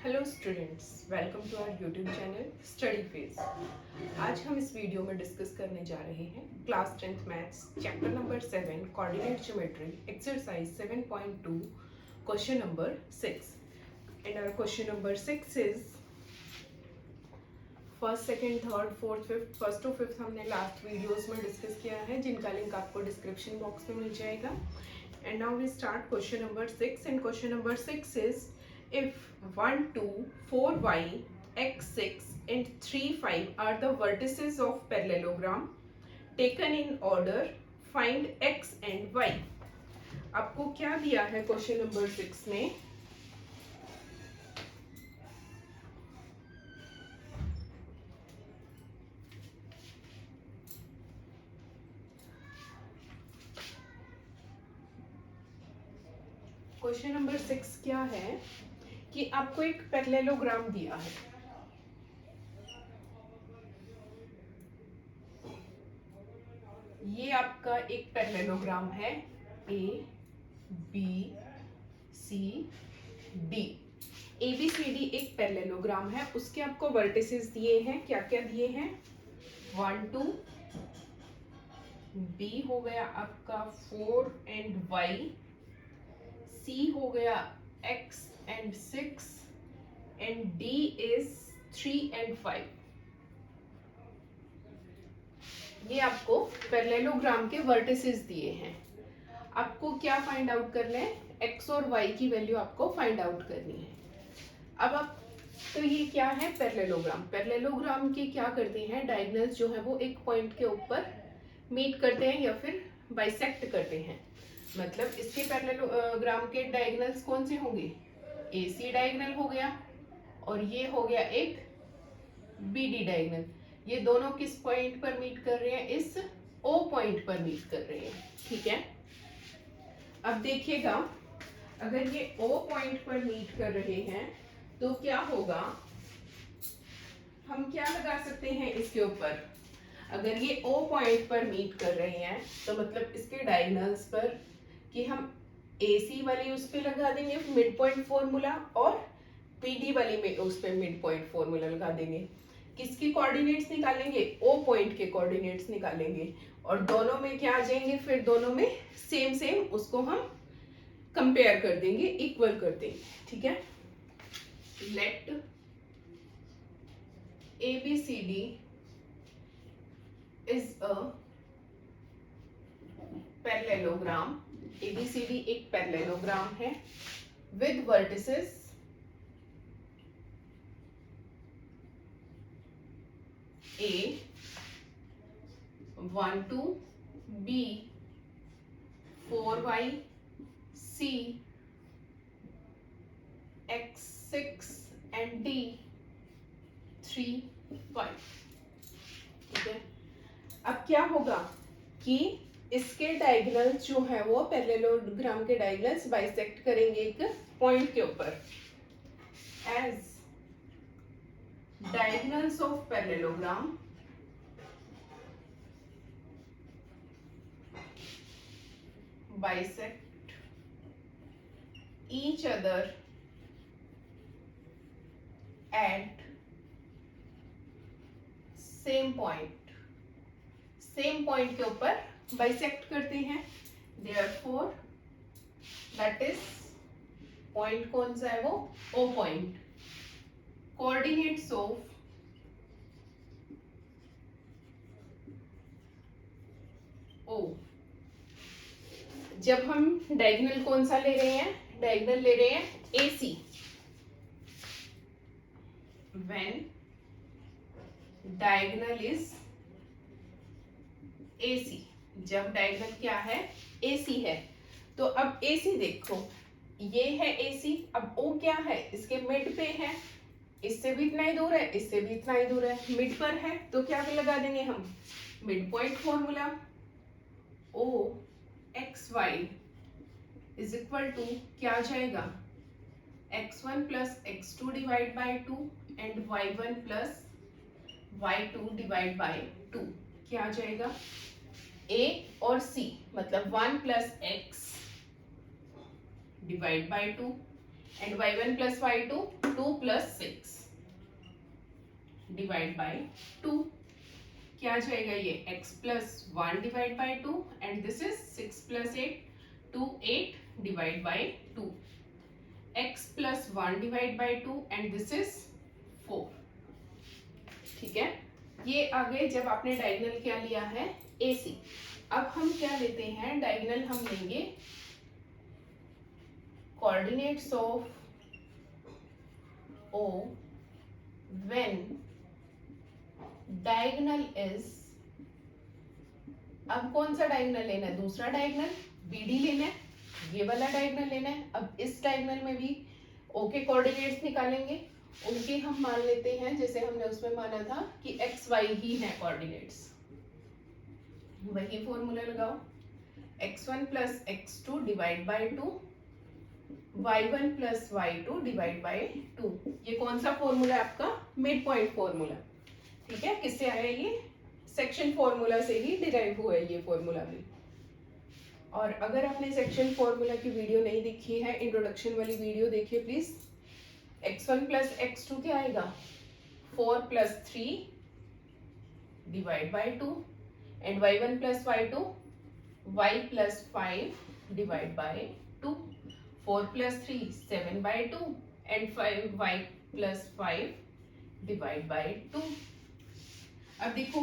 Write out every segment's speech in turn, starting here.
Hello students, welcome to our YouTube channel study phase. आज हम इस वीडियो में डिस्कस करने जा रहे हैं class 10th maths chapter number 7 coordinate geometry exercise 7.2 question number 6 and our question number 6 is first, second, third, fourth, fifth. First to fifth हमने last videos में डिस्कस किया है, जिनका लिंक आपको डिस्क्रिप्शन बॉक्स में मिल जाएगा। And now we start question number 6 and question number 6 is if 1 2 4y x 6 and 3 5 are the vertices of parallelogram taken in order, find x and y। आपको क्या दिया है क्वेश्चन नंबर 6 में? Question number 6 क्या है कि आपको एक पैरेललोग्राम दिया है। ये आपका एक पैरेललोग्राम है A B C D. A B C D एक पैरेललोग्राम है, उसके आपको वर्टिसेस दिए हैं। क्या क्या दिए हैं? 1 2, बी हो गया आपका 4 एंड वाई, सी हो गया x and 6 and D is 3 and 5। ये आपको पैरेललोग्राम के वर्टिसेस दिए हैं। आपको क्या फाइंड आउट करना है? x और y की वैल्यू आपको फाइंड आउट करनी है। अब आप तो ये क्या है? पैरेललोग्राम। पैरेललोग्राम के क्या करते हैं? डायगोनल्स जो है वो एक पॉइंट के ऊपर मीट करते हैं या फिर बाइसेक्ट करते हैं। मतलब इसके पैरेललोग्राम के डायगोनल्स कौन से होंगे? AC डायगोनल हो गया और ये हो गया एक BD डायगोनल। ये दोनों किस पॉइंट पर मीट कर रहे हैं? इस O पॉइंट पर मीट कर रहे हैं। ठीक है, अब देखिएगा, अगर ये O पॉइंट पर मीट कर रहे हैं तो क्या होगा? हम क्या लगा सकते हैं इसके ऊपर? अगर ये O पॉइंट पर मीट कर रहे हैं तो मतलब इसके डायगोनल्स पर कि हम AC वाली उस पे लगा देंगे मिड पॉइंट फॉर्मूला और PD वाली में उस पे मिड पॉइंट फॉर्मूला लगा देंगे। किसके कोऑर्डिनेट्स निकालेंगे? O पॉइंट के कोऑर्डिनेट्स निकालेंगे और दोनों में क्या आ जाएंगे? फिर दोनों में सेम सेम, उसको हम कंपेयर कर देंगे, इक्वल कर देंगे। ठीक है, let ABCD is a parallelogram। ABCD एक पैरेललोग्राम है with vertices A 1 2, B 4y, C x 6 and D 3 5। ठीक है, अब क्या होगा कि इसके डायगोनल्स जो है वो पैरेललोग्राम के डायगोनल्स बाइसेक्ट करेंगे एक पॉइंट के ऊपर। As diagonals of parallelogram bisect each other at same point। Same point के ऊपर बाइसेक्ट करते हैं। therefore that is पॉइंट कौन सा है? वो O point. Coordinates of O, जब हम डायगोनल कौन सा ले रहे हैं? डायगोनल ले रहे हैं AC। when diagonal is AC, जब डायगोनल क्या है? AC है। तो अब AC देखो, ये है AC। अब O क्या है? इसके मिड पे है, इससे भी इतना ही दूर है, इससे भी इतना ही दूर है, मिड पर है। तो क्या लगा देंगे हम? Mid point formula. O x y is equal to क्या आ जाएगा? x1 plus x2 divide by 2 and y1 plus y2 divide by 2। क्या आ जाएगा? A और C, मतलब 1 plus x divide by 2 and y1 plus y2 2 plus 6 divide by 2, क्या आ जाएगा ये x plus 1 divide by 2 and this is 6 plus 8 2 8 divide by 2, x plus 1 divide by 2 and this is 4। ठीक है, ये आगे जब आपने डायगोनल क्या लिया है AC। अब हम क्या लेते हैं डायगोनल, हम लेंगे coordinates of O when diagonal is, अब कौन सा डायगोनल लेना है, दूसरा डायगोनल BD लेना है, ये वाला डायगोनल लेना है। अब इस डायगोनल में भी O के कोऑर्डिनेट्स निकालेंगे, उनके हम मान लेते हैं जैसे हमने उसमें माना था कि XY ही है कोऑर्डिनेट्स, वही फॉर्मूला लगाओ, x1 plus x2 divide by 2 y1 plus y2 divide by 2। ये कौन सा फॉर्मूला है आपका, मिड पॉइंट फॉर्मूला। ठीक है, किससे आया ये, सेक्शन फॉर्मूला से ही डिराइव हुआ है ये फॉर्मूला भी। और अगर आपने सेक्शन फॉर्मूला की वीडियो नहीं देखी है, इंट्रोडक्शन वाली वीडियो देखिए प्लीज। x1 प्लस x2 क्या आएगा, 4 plus 3 divide by 2 and y1 plus y2 y plus 5 divide by 2, 4 plus 3 7 by 2 and 5 y plus 5 divide by 2। अब देखो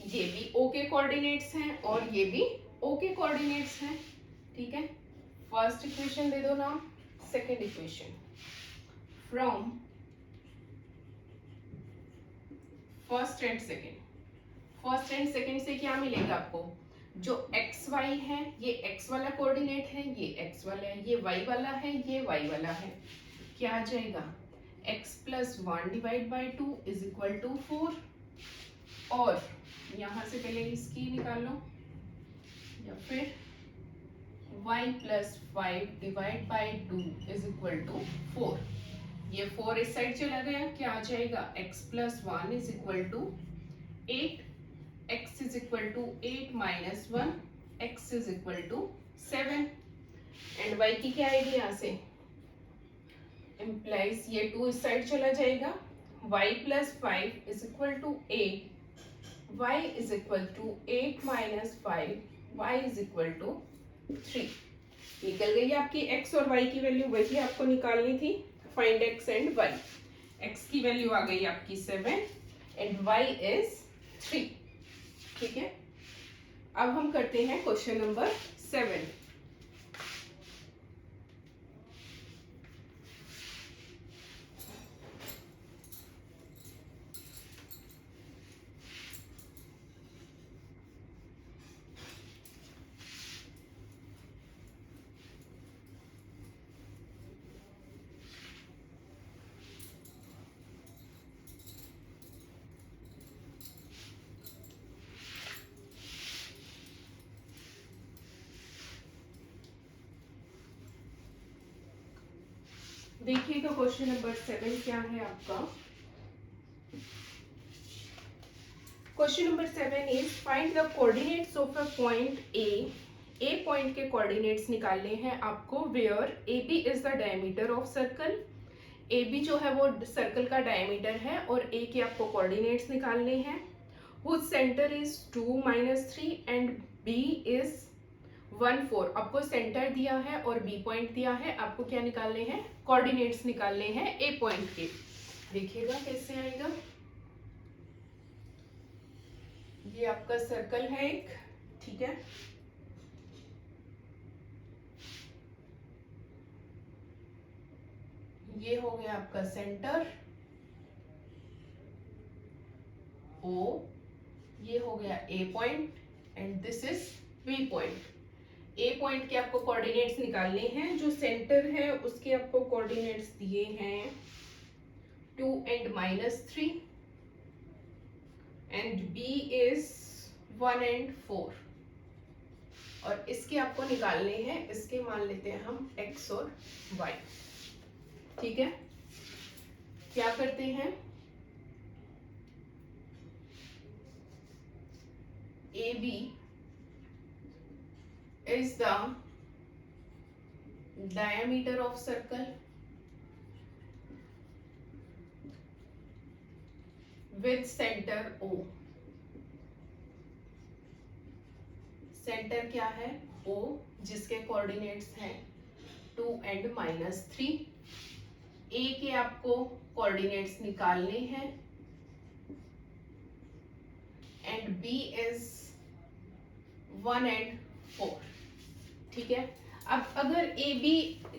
ये भी O के कोऑर्डिनेट्स हैं और ये भी O के कोऑर्डिनेट्स हैं। ठीक है, फर्स्ट इक्वेशन दे दो नाम, second equation from first and second. First and second से क्या मिलेगा आपको, जो XY है ये X वाला कोऑर्डिनेट है, ये X वाला है, ये Y वाला है, ये Y वाला है, क्या आ जाएगा x plus 1 divide by 2 is equal to 4, और यहां से पहले इसकी निकाल लो, या फिर y plus 5 divide by 2 is equal to 4। ये 4 इस साइड चला गया, क्या आ जाएगा x plus 1 is equal to 8, x is equal to 8 minus 1, x is equal to 7 and y की क्या आएगी यहाँ से, implies ये 2 इस साइड चला जाएगा, y plus 5 is equal to 8, y is equal to 8 minus 5, y is equal to 3। निकल गई आपकी x और y की वैल्यू, वही आपको निकालनी थी, find x and y। x की वैल्यू आ गई आपकी 7 एंड y is 3। ठीक है, अब हम करते हैं क्वेश्चन नंबर 7। देखिएगा क्वेश्चन नंबर 7 क्या है आपका। Question number 7 is find the coordinates of a point A point के कोऑर्डिनेट्स निकालने हैं आपको, where AB is the diameter of circle. AB जो है वो सर्कल का डायमीटर है और A के आपको कोऑर्डिनेट्स निकालने हैं। Whose centre is 2 - 3 and B is 1 4। आपको सेंटर दिया है और B पॉइंट दिया है, आपको क्या निकालने हैं, कोऑर्डिनेट्स निकालने हैं A पॉइंट के। देखिएगा कैसे आएगा, ये आपका सर्कल है एक, ठीक है, ये हो गया आपका सेंटर O, ये हो गया A point and this is B point. A point के आपको कोऑर्डिनेट्स निकालने हैं, जो सेंटर है उसके आपको कोऑर्डिनेट्स दिए हैं 2 and -3 and B is 1 and 4, और इसके आपको निकालने हैं, इसके मान लेते हैं हम x और y। ठीक है, क्या करते हैं, AB is the diameter of circle with centre O। Centre क्या है? O, जिसके कोऑर्डिनेट्स हैं 2 and -3। A के आपको कोऑर्डिनेट्स निकालने हैं एंड B इज 1 and 4। ठीक है। अब अगर ए बी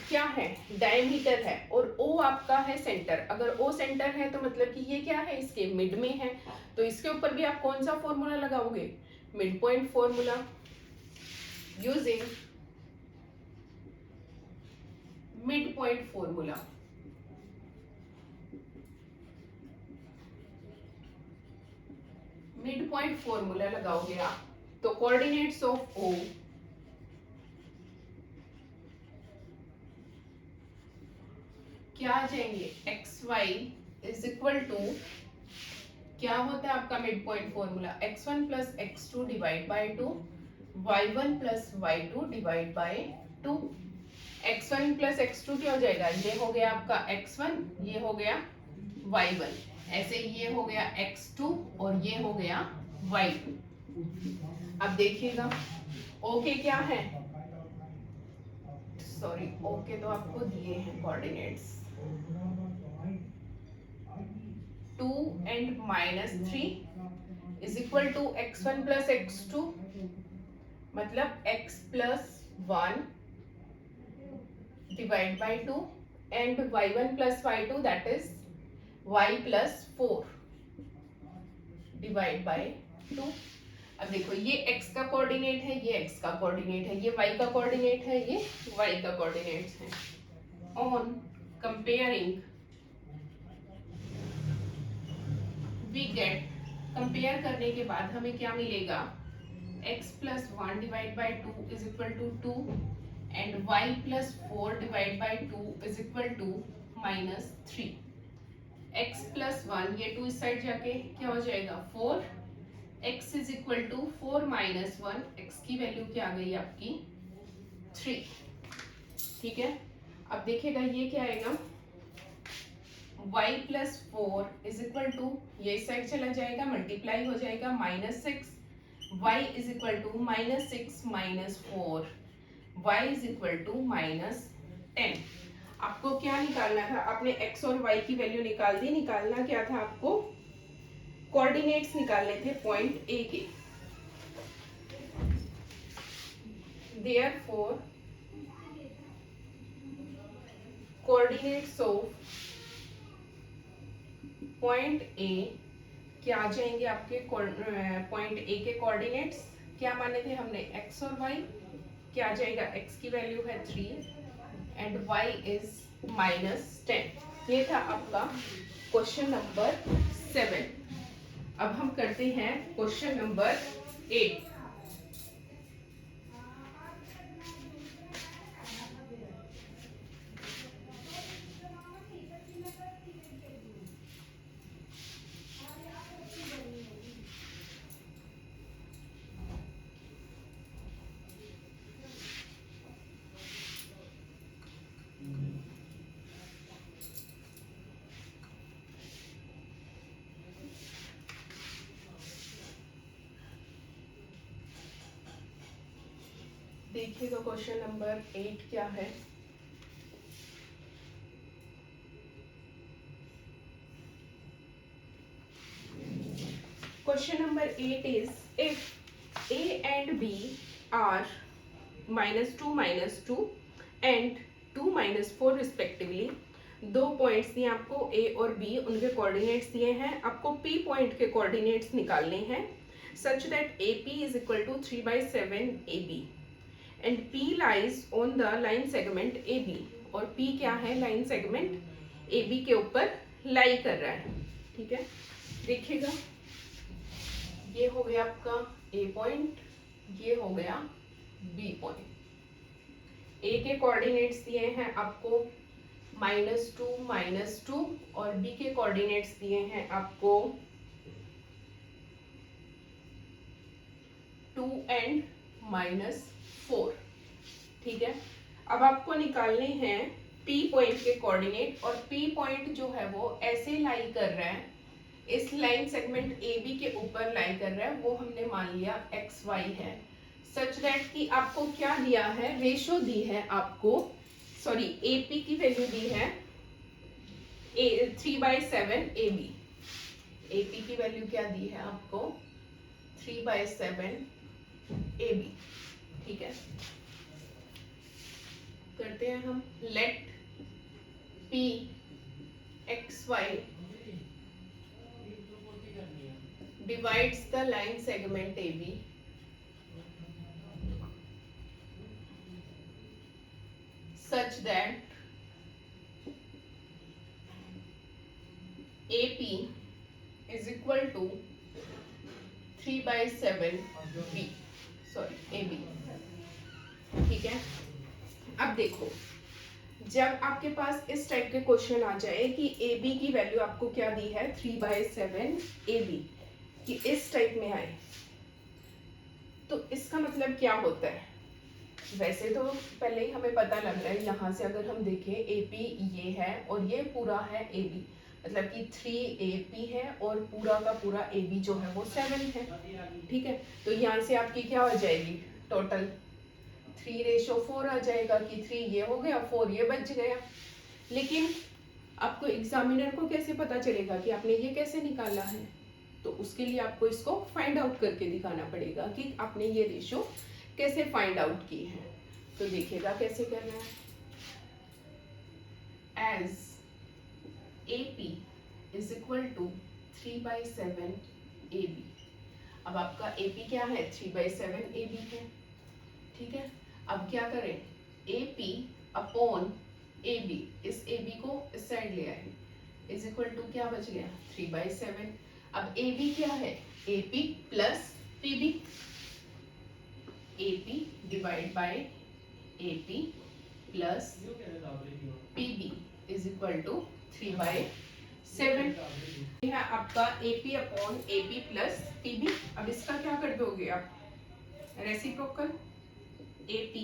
क्या है? डायमीटर है और ओ आपका है सेंटर। अगर ओ सेंटर है तो मतलब कि ये क्या है? इसके मिड में है, तो इसके ऊपर भी आप कौन सा फॉर्मूला लगाओगे? Mid point formula. Using mid point formula, mid point formula लगाओगे आप तो कोऑर्डिनेट्स ऑफ ओ क्या आ जाएंगे? X y is equal to, क्या होता है आपका mid point formula? x1 plus x2 divide by 2, y1 plus y2 divide by 2। x1 plus x2 क्या हो जाएगा? ये हो गया आपका x1, ये हो गया y1, ऐसे ये हो गया x2 और ये हो गया y2। अब देखिएगा ओके क्या है? सॉरी, ओके तो आपको दिए हैं coordinates 2 and -3 is equal to x1 plus x2, मतलब x plus 1 divide by 2 and y1 plus y2 that is y plus 4 divide by 2। अब देखो ये x का कोऑर्डिनेट है, ये x का कोऑर्डिनेट है, ये y का कोऑर्डिनेट है, ये y का कोऑर्डिनेट है। On comparing we get, compare करने के बाद हमें क्या मिलेगा? x plus 1 divide by 2 is equal to 2 and y plus 4 divide by 2 is equal to -3। x plus 1, ये 2 इस साइड जाके क्या हो जाएगा? 4। x is equal to 4 minus 1, x की वैल्यू क्या आ गई आपकी? 3। ठीक है। अब देखिएगा ये क्या आएगा? y plus 4 is equal to, ये इस साइड चला जाएगा, मल्टीप्लाई हो जाएगा -6, y is equal to -6 minus 4, y is equal to -10। आपको क्या निकालना था? आपने x और y की वैल्यू निकाल दी। निकालना क्या था आपको? कोऑर्डिनेट्स निकालने थे पॉइंट ए के। Therefore coordinates of point A क्या आ जाएंगे आपके? पॉइंट ए के कोऑर्डिनेट्स क्या माने थे हमने? x और y। क्या आ जाएगा? x की वैल्यू है 3 एंड y इज -10। ये था आपका क्वेश्चन नंबर 7। अब हम करते हैं क्वेश्चन नंबर 8। देखिएगा क्वेश्चन नंबर 8 क्या है। Question number 8 is, if A and B are -2 -2 and 2 -4 respectively, दो पॉइंट्स दिए आपको A और B, उनके कोऑर्डिनेट्स दिए हैं। आपको P पॉइंट के कोऑर्डिनेट्स निकालने हैं such that AP is equal to 3/7 AB and P lies on the line segment AB। और P क्या है? लाइन सेगमेंट AB के ऊपर लाई कर रहा है। ठीक है, देखिएगा ये हो गया आपका A पॉइंट, ये हो गया B पॉइंट। A के कोऑर्डिनेट्स दिए हैं आपको -2 -2 और B के कोऑर्डिनेट्स दिए हैं आपको 2 and -4। ठीक है, अब आपको निकालने हैं P पॉइंट के कोऑर्डिनेट और P पॉइंट जो है वो ऐसे लाई कर रहा है इस लाइन सेगमेंट ए बी के ऊपर लाई कर रहा है, वो हमने मान लिया एक्स वाई है। सच दैट कि आपको क्या दिया है, रेशो दी है आपको, सॉरी एपी की वैल्यू दी है 3/7 ए बी। एपी की वैल्यू क्या दी है आपको, 3/7 ए बी। ठीक है, करते हैं हम। Let P x y divides the line segment AB such that AP is equal to 3/7 B, sorry AB। ठीक है, अब देखो, जब आपके पास इस टाइप के क्वेश्चन आ जाए कि AB की वैल्यू आपको क्या दी है 3/7 AB, कि इस टाइप में आए, तो इसका मतलब क्या होता है। वैसे तो पहले ही हमें पता लग रहा है, यहाँ से अगर हम देखें AP ये है और ये पूरा है AB, मतलब कि 3AP है और पूरा का पूरा AB जो है वो 7 है। ठीक है, तो यहाँ से आपकी क्या हो जाएगी, टोटल 3/4 आ जाएगा, कि 3 ये हो गया, 4 ये बच गया। लेकिन आपको एग्जामिनर को कैसे पता चलेगा कि आपने ये कैसे निकाला है, तो उसके लिए आपको इसको फाइंड आउट करके दिखाना पड़ेगा कि आपने ये रेशो कैसे फाइंड आउट की है। तो देखिएगा कैसे करना है। As AP is equal to 3/7 AB। अब आपका AP क्या है, 3/7 AB है। ठीक है, अब क्या करें, AP अपॉन AB, इस AB को इस साइड ले आए, इज इक्वल टू क्या बच गया 3/7। अब AB क्या है, AP plus PB, AP divide by AP plus PB is equal to 3/7। यह है आपका AP upon AP plus PB। अब इसका क्या कर दोगे आप, reciprocal, AP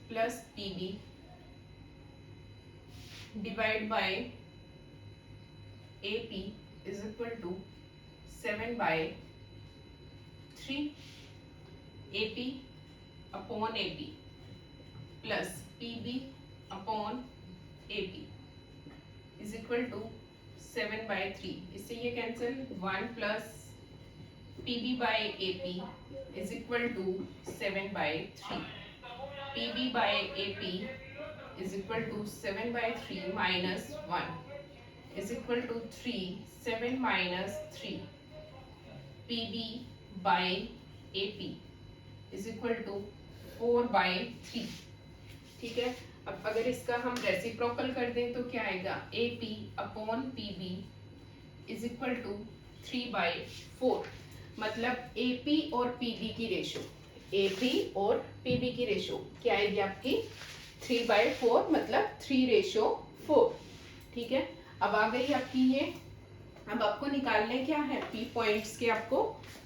plus PB divide by AP is equal to 7/3। AP upon AP plus PB upon AP is equal to 7/3। इससे ये cancel, 1 plus PB by AP is equal to 7/3। PB by AP is equal to 7/3 minus 1 is equal to 3, 7 minus 3। PB by AP is equal to 4/3। ठीक है, अब अगर इसका हम reciprocal कर दें तो क्या आएगा, AP upon PB is equal to 3/4। मतलब AP और PB की रेशो, AP और PB की रेशो क्या आएगी आपकी 3/4, मतलब 3/4। ठीक है, अब आ गई आपकी ये। अब आपको निकालने क्या है, P पॉइंट्स के आपको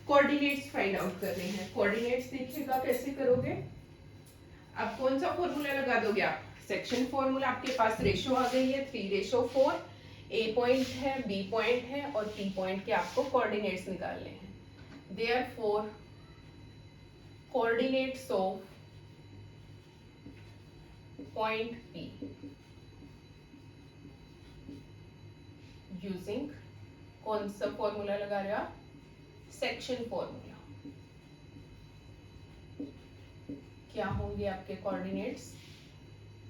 कोऑर्डिनेट्स फाइंड आउट करने हैं। कोऑर्डिनेट्स देखिएगा कैसे करोगे। अब कौन सा फॉर्मूला लगा दोगे आप, सेक्शन फॉर्मूला। आपके पास रेशो आ गई है 3/4, A पॉइंट है, B पॉइंट है और P पॉइंट के आपको कोऑर्डिनेट्स निकालने हैं। Therefore coordinates of point P using कौन सा फॉर्मूला लगा रहे हो आप, सेक्शन फॉर्मूला। क्या होंगे आपके कोऑर्डिनेट्स,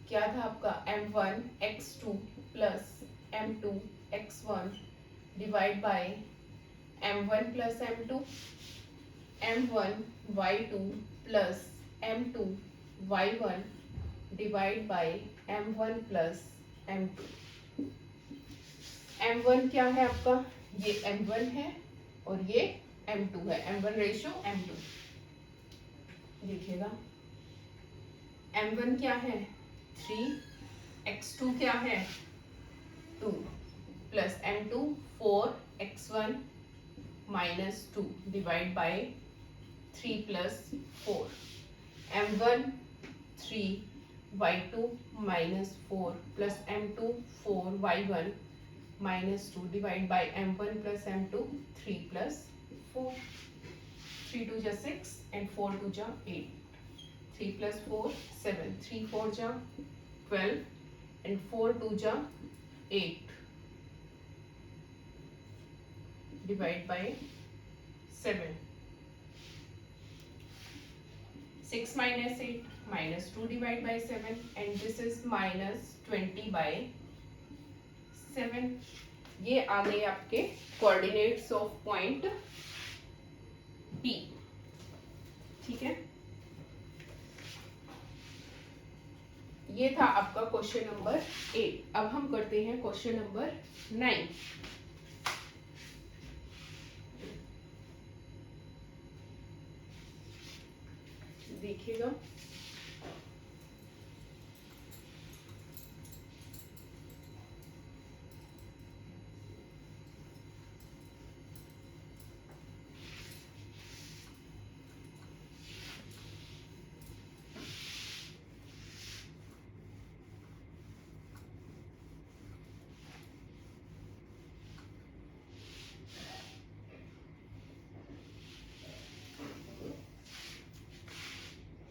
क्या था आपका m1 x2 plus m2 x1 divide by m1 plus m2, m1 y2 plus m2 y1 divide by m1 plus m2। m1 क्या है आपका, ये m1 है और ये m2 है, m1 रेशो m2। देखिएगा m1 क्या है 3, x2 क्या है 2 plus m2 4, x1 minus 2 divide by 3 plus 4, m1 3 y2 minus 4 plus m2 4 y1 -2 divide by m1 plus m2 3 plus 4. 3 2 जा 6 and 4 2 जा 8. 3 plus 4 7. 3 4 जा 12 and 4 2 जा 8 divide by 7. 6 minus 8 minus 2 divide by 7 and this is minus 20 by 7. ये आ गए आपके coordinates of point P. ठीक है, ये था आपका क्वेश्चन नंबर 8. अब हम करते हैं क्वेश्चन नंबर 9. देखिएगा,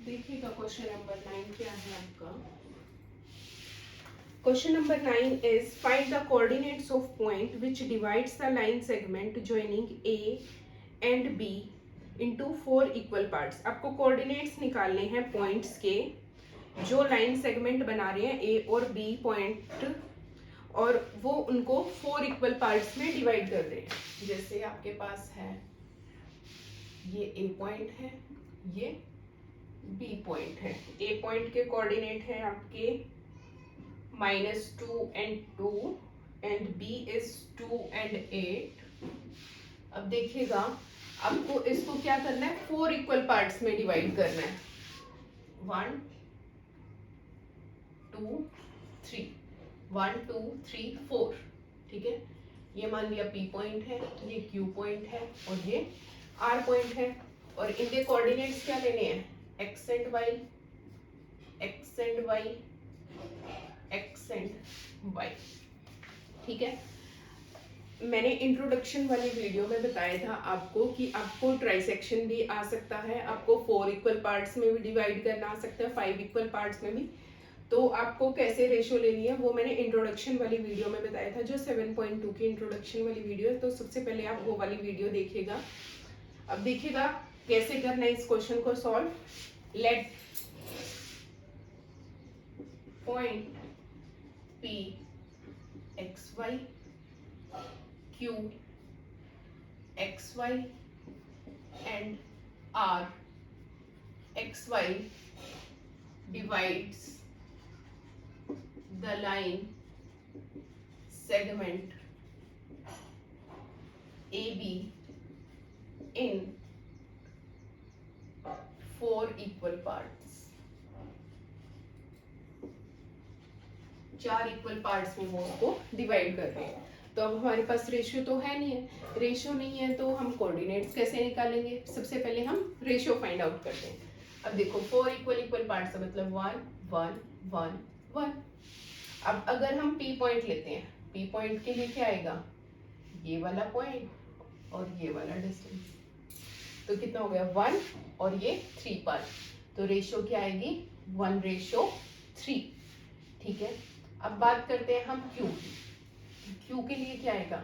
देखिएगा क्वेश्चन नंबर 9 क्या है आपका. Question number 9 is find the coordinates of point which divides the line segment joining A and B into 4 equal parts. आपको कोऑर्डिनेट्स निकालने हैं पॉइंट्स के जो लाइन सेगमेंट बना रहे हैं A और B पॉइंट, और वो उनको 4 इक्वल पार्ट्स में डिवाइड कर रहे हैं. जैसे आपके पास है ये A पॉइंट है, ये B पॉइंट है. A पॉइंट के कोऑर्डिनेट है आपके -2 and 2 and B is 2 and 8. अब देखिएगा, आपको इसको क्या करना है, 4 इक्वल पार्ट्स में डिवाइड करना है. 1 2 3 1 2 3 4. ठीक है, ये मान लिया P पॉइंट है, ये Q पॉइंट है और ये R पॉइंट है. और इनके कोऑर्डिनेट्स क्या लेने हैं, x and y, x and y, x and y. ठीक है, मैंने इंट्रोडक्शन वाली वीडियो में बताया था आपको कि आपको ट्राइसेक्शन भी आ सकता है, आपको 4 इक्वल पार्ट्स में भी डिवाइड करना आ सकता है, 5 इक्वल पार्ट्स में भी. तो आपको कैसे रेशियो लेनी है वो मैंने इंट्रोडक्शन वाली वीडियो में बताया था, जो 7.2 की इंट्रोडक्शन वाली वीडियो है. तो सबसे पहले आप वो वाली वीडियो देखिएगा. अब देखिएगा कैसे करना है इस क्वेश्चन को solve. Let point P XY Q XY and R XY divides the line segment AB in 4 equal parts. 4 equal parts में वो उसको डिवाइड कर रहे हैं. तो अब हमारे पास रेशियो तो है नहीं है, रेशियो नहीं है तो हम कोऑर्डिनेट्स कैसे निकालेंगे. सबसे पहले हम रेशियो फाइंड आउट करते हैं. अब देखो 4 इक्वल पार्ट्स है, मतलब 1 1 1 1. अब अगर हम P पॉइंट लेते हैं, P पॉइंट के लिए क्या आएगा, ये वाला पॉइंट और ये वाला डिस्टेंस. तो कितना हो गया 1 और ये 3 पार्ट. तो रेशियो क्या आएगी 1:3. ठीक है, अब बात करते हैं हम Q की. Q के लिए क्या आएगा,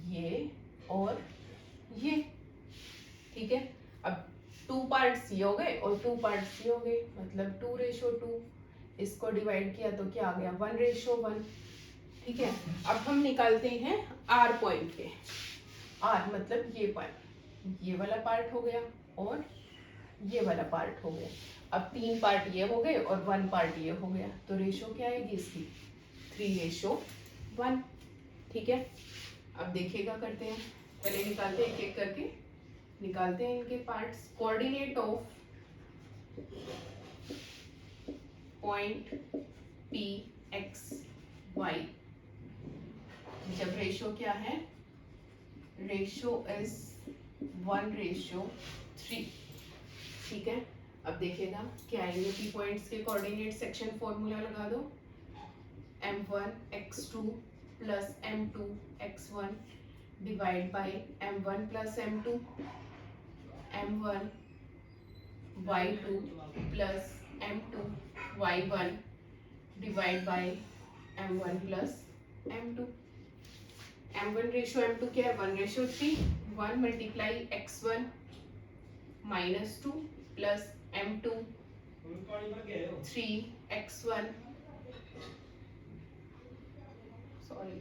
ये और ये. ठीक है, अब 2 पार्ट्स ये हो गए और 2 पार्ट्स ये हो गए, मतलब 2:2. इसको डिवाइड किया तो क्या आ गया 1:1. ठीक है, अब हम निकालते हैं R पॉइंट के. R मतलब ये पार्ट, ये वाला पार्ट हो गया और ये वाला पार्ट हो गया. अब 3 पार्ट ये हो गए और 1 पार्ट ये हो गया. तो रेशियो क्या आएगी इसकी 3:1. ठीक है, अब देखिएगा करते हैं, पहले निकालते हैं एक एक करके, निकालते हैं इनके parts. Coordinate of point P X Y. जब रेशियो क्या है, रेशियो इज 1:3. ठीक है, अब देखिएगा क्या आएंगे P पॉइंट्स के कोऑर्डिनेट. सेक्शन फॉर्मूला लगा दो, m1 x2 plus m2 x1 divide by m1 plus m2 m1 y2 plus m2 y1 divide by m1 plus m2। m1 ratio m2 क्या है 1:3 1 multiply x1 minus 2 plus m2 3x1 sorry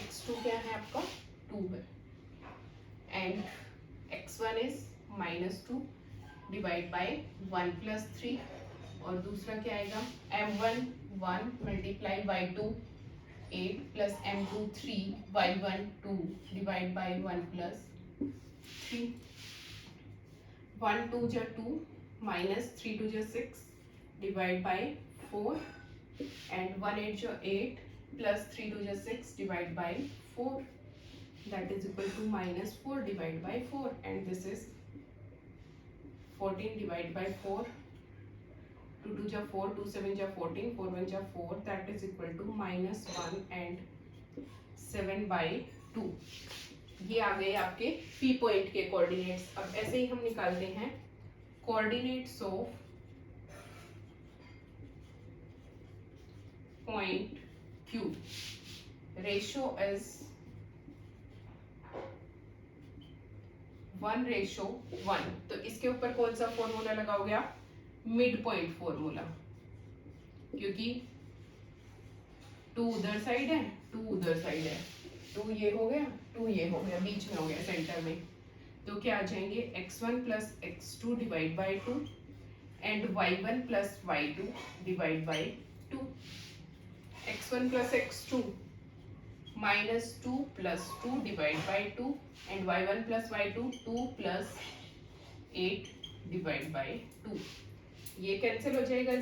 x2 क्या है आपका 2 है and x1 is -2 divide by 1 plus 3 और दूसरा क्या आएगा m1 1 multiply y2 8 plus m2 3 y1 2 divide by 1 plus 3 1 2 जा 2 minus 3 2 जा 6 divide by 4 and 1 8 जा 8 plus 3 2 जा 6 divide by 4 that is equal to -4 divide by 4 and this is 14 divide by 4 2 2 जा 4 2 7 जा 14 4 1 जा 4 that is equal to -1 and 7 by 2। ये आ गए आपके पी पॉइंट के कोऑर्डिनेट्स। अब ऐसे ही हम निकालते हैं coordinates of point Q। Ratio is 1:1 तो इसके ऊपर कौन सा फॉर्मूला लगाओगे आप मिड पॉइंट फॉर्मूला, क्योंकि 2 उधर साइड है 2 उधर साइड है 2 ये हो गया 2 ये हो गया बीच में हो गया सेंटर में, तो क्या आ जाएंगे x1 plus x2 divide by 2 and y1 plus y2 divide by 2। x1 plus x2 -2 plus 2 divide by 2 and y1 plus y2 2 plus 8 divide by 2। ये कैंसिल हो जाएगा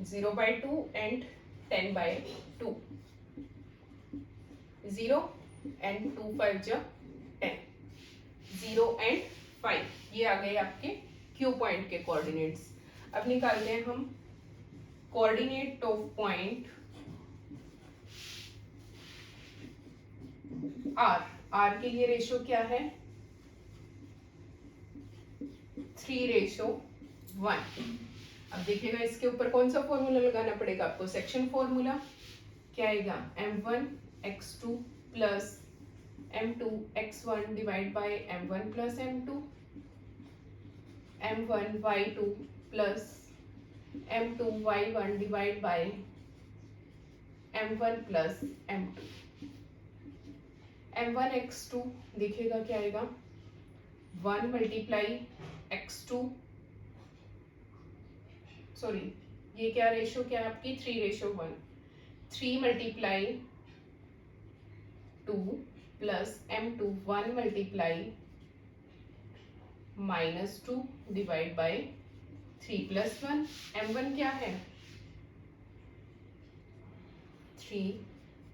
0 by 2 and 10 by 2 0 and 2 5 जा 10 0 and 5 ये आ गए आपके Q पॉइंट के coordinates. अब निकालते हैं हम कोऑर्डिनेट ऑफ पॉइंट R के लिए रेशो क्या है 3:1। अब देखिएगा इसके ऊपर कौन सा फॉर्मूला लगाना पड़ेगा आपको सेक्शन फॉर्मूला क्या आएगा m1 x2 plus m2 x1 divide by m1 plus m2 m1 y2 plus m2 y1 divide by m1 plus m2 m1 x2 देखिएगा क्या आएगा 1 मल्टीप्लाई x2 सॉरी ये क्या रेशो क्या है आपकी 3:1 3 multiply 2 plus m2 1 multiply -2 divide by 3 plus 1 m1 क्या है 3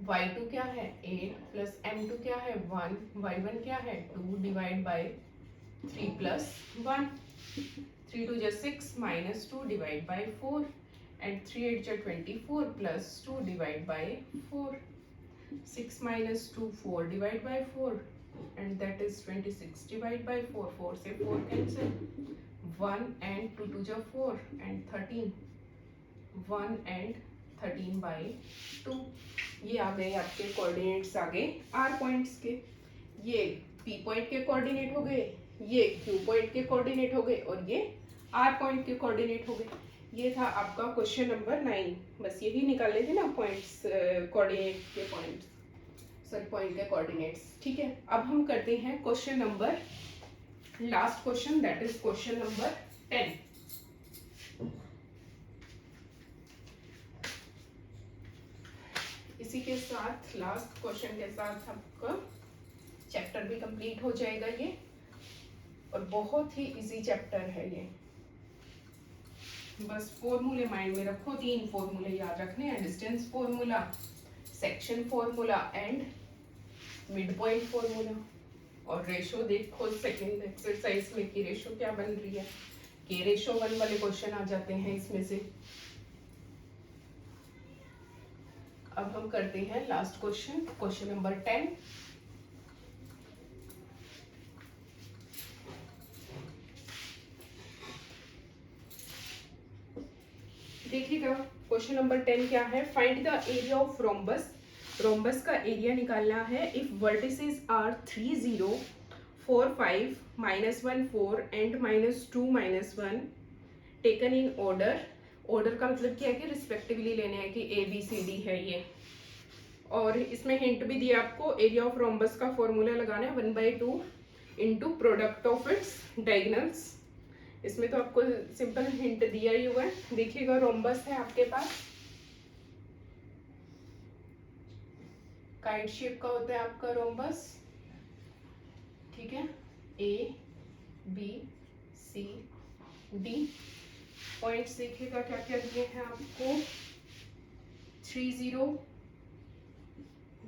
y2 क्या है 8 प्लस m2 क्या है 1 y1 क्या है 2 डिवाइड बाय 3 प्लस 1 3 2 जा 6 -2 डिवाइड बाय 4 and 3 8 जा 24 plus 2 divide by 4 6 minus 2 4 divide by 4 and that is 26 divide by 4 4 से 4 cancel 1 and 2 2 जा 4 and 13 1 and 13 by 2। ये आ गए आपके कोऑर्डिनेट्स आ गए R पॉइंट्स के। ये P पॉइंट के कोऑर्डिनेट हो गए, ये Q पॉइंट के कोऑर्डिनेट हो गए और ये R पॉइंट के कोऑर्डिनेट हो गए। ये था आपका क्वेश्चन नंबर 9। बस यही निकालने थे ना पॉइंट्स कोऑर्डिनेट के पॉइंट्स सॉरी पॉइंट के कोऑर्डिनेट्स। ठीक है, अब हम करते हैं question number last question that is question number 10। इसी के साथ लास्ट क्वेश्चन के साथ आपका चैप्टर भी कंप्लीट हो जाएगा ये, और बहुत ही इजी चैप्टर है ये। बस फॉर्मूले माइंड में रखो, 3 फॉर्मूले याद रखने हैं, distance formula, section formula and mid point formula. और रेशो देखो सेकंड एक्सरसाइज में कि रेशो क्या बन रही है, के रेशो 1 वाले क्वेश्चन आ जाते हैं इसमें से। अब हम करते हैं लास्ट क्वेश्चन, क्वेश्चन नंबर 10। देखिएगा क्वेश्चन नंबर 10 क्या है, find the area of rhombus. Rhombus का एरिया निकालना है if vertices are 3 0 4 5 -1 4 and -2 -1 taken in order. Order का मतलब क्या है कि रिस्पेक्टिवली लेने हैं कि ए बी सी डी है ये। और इसमें हिंट भी दिया आपको, एरिया ऑफ रोम्बस का फॉर्मूला लगाना है 1/2 into product of it's diagonals. इसमें तो आपको सिंपल हिंट दिया ही हुआ है। देखिएगा रोम्बस है आपके पास, काइट शेप का होता है आपका रोम्बस, ठीक है। A B C D points देखिएगा क्या क्या दिए हैं आपको, 3 0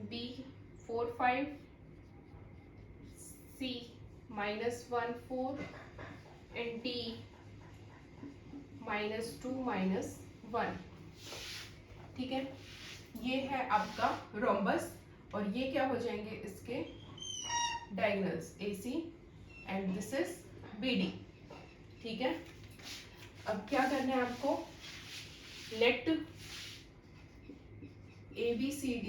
B 4 5 C -1 4 and D -2 -1, ठीक है। ये है आपका रोम्बस और ये क्या हो जाएंगे इसके diagonals AC and this is BD, ठीक है। अब क्या करना है आपको, late ABCD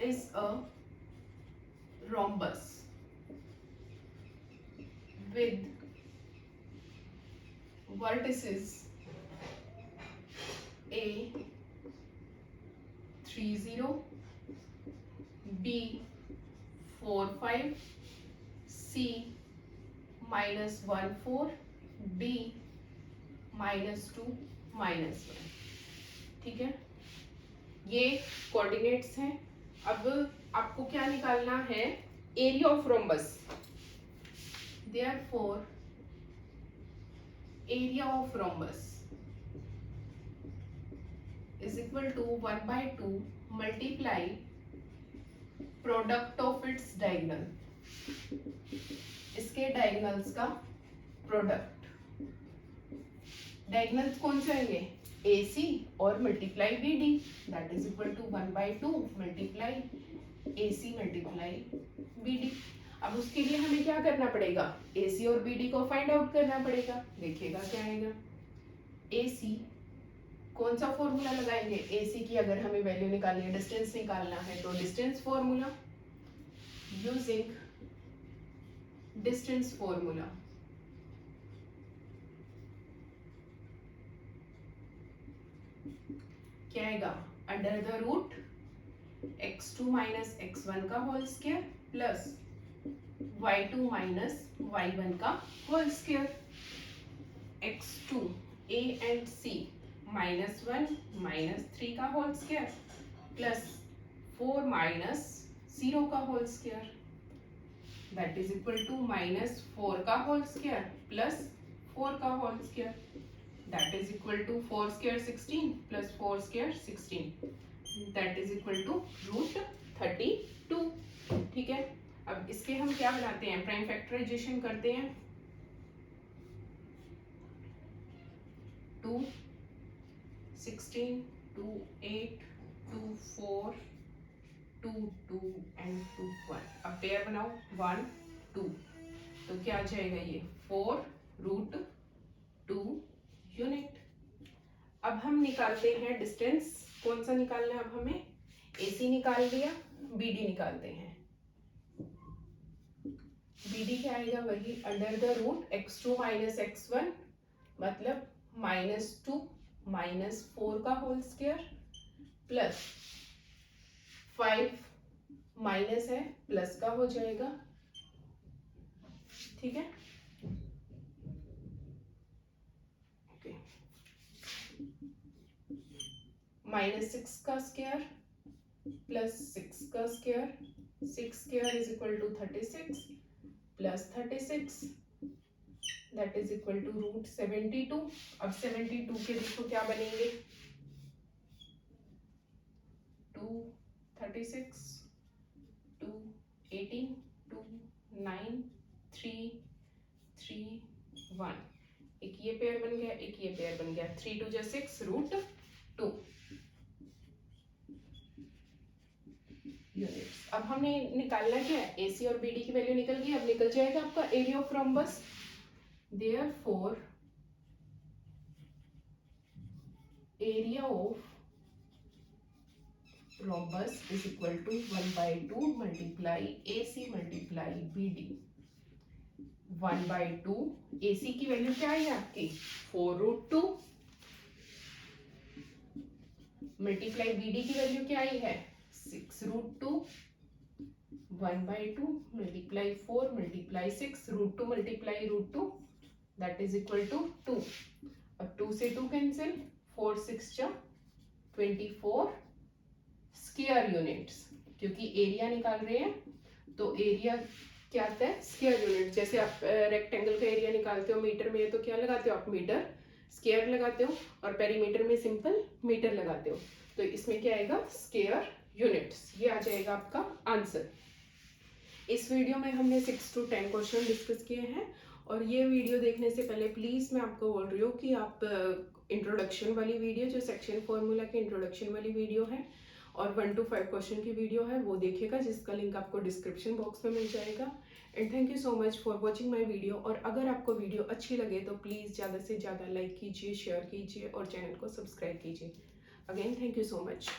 is a rhombus with vertices A 3 0 B 4 5 C -1 4 D -2 -1, ठीक है। ये कोऑर्डिनेट्स हैं। अब आपको क्या निकालना है, area of rhombus. Therefore area of rhombus is equal to 1/2 multiply product of its diagonal, इसके डायगोनल्स का प्रोडक्ट। डायगोनल्स कौन से होंगे, AC और multiply BD, that is equal to 1/2 multiply AC multiply BD। अब उसके लिए हमें क्या करना पड़ेगा, AC और BD को फाइंड आउट करना पड़ेगा। देखिएगा क्या आएगा, AC कौन सा फॉर्मूला लगाएंगे, AC की अगर हमें वैल्यू निकालनी है, डिस्टेंस निकालना है तो distance formula, using distance formula क्या आएगा, under the root x2 minus x1 का whole square plus y2 minus y1 का whole square, x2 a and c -1 -3 का होल स्क्वायर प्लस 4 माइनस 0 का whole square, that is equal to -4 का whole square plus 4 का whole square, that is equal to 4 square 16 plus 4 square 16, that is equal to √32, ठीक है। अब इसके हम क्या बनाते हैं, प्राइम फैक्टराइजेशन करते हैं, 2 16 2 8 2 4 2 2 एंड 2 1। अब पेयर बनाओ 1 2, तो क्या आ जाएगा ये 4√2 यूनिट। अब हम निकालते हैं डिस्टेंस, कौन सा निकालना है अब हमें, AC निकाल दिया, BD निकालते हैं। BD क्या आएगा, वही under the root x2 minus x1 मतलब -2 -4 का होल स्क्वायर प्लस 5 माइनस है प्लस का हो जाएगा, ठीक है। -6 का स्क्वायर प्लस 6 का square, 6 square is equal to 36 plus 36, that is equal to √72। अब 72 के देखो क्या बनेंगे, 2 36 2 18 2 9 3 3 1, एक ये पेयर बन गया, एक ये पेयर बन गया, 3 2 6 √2। अब हमने निकालना क्या है, AC और BD की वैल्यू निकल गई। अब निकल जाएगा आपका area of rhombus. Therefore area of rhombus is equal to 1/2 multiply AC multiply BD। 1/2 AC की वैल्यू क्या है आपकी 4√2 मल्टीप्लाई BD की वैल्यू क्या आई है 6√2। 1/2 multiply 4 multiply 6 √2 multiply √2 that is equal to 2। अब 2 से 2 कैंसिल, 4 6 जा 24 स्क्वायर यूनिट्स। क्योंकि एरिया निकाल रहे हैं तो एरिया क्या आता है स्क्वायर यूनिट। जैसे आप रेक्टेंगल का एरिया निकालते हो मीटर में तो क्या लगाते हो आप मीटर स्क्वायर लगाते हो, और पेरीमीटर में सिंपल मीटर लगाते हो। तो इसमें क्या आएगा स्क्वायर यूनिट्स, ये आ जाएगा आपका आंसर। इस वीडियो में हमने 6 to 10 क्वेश्चन डिस्कस किए हैं। और ये वीडियो देखने से पहले प्लीज़ मैं आपको बोल रही हूँ कि आप इंट्रोडक्शन वाली वीडियो जो सेक्शन फॉर्मूला के इंट्रोडक्शन वाली वीडियो है और 1 to 5 क्वेश्चन की वीडियो है वो देखिएगा, जिसका लिंक आपको डिस्क्रिप्शन बॉक्स में मिल जाएगा। And thank you so much for watching my video. और अगर आपको वीडियो अच्छी लगे तो प्लीज़ ज़्यादा से ज़्यादा लाइक कीजिए, शेयर कीजिए और चैनल को सब्सक्राइब कीजिए। Again thank you so much.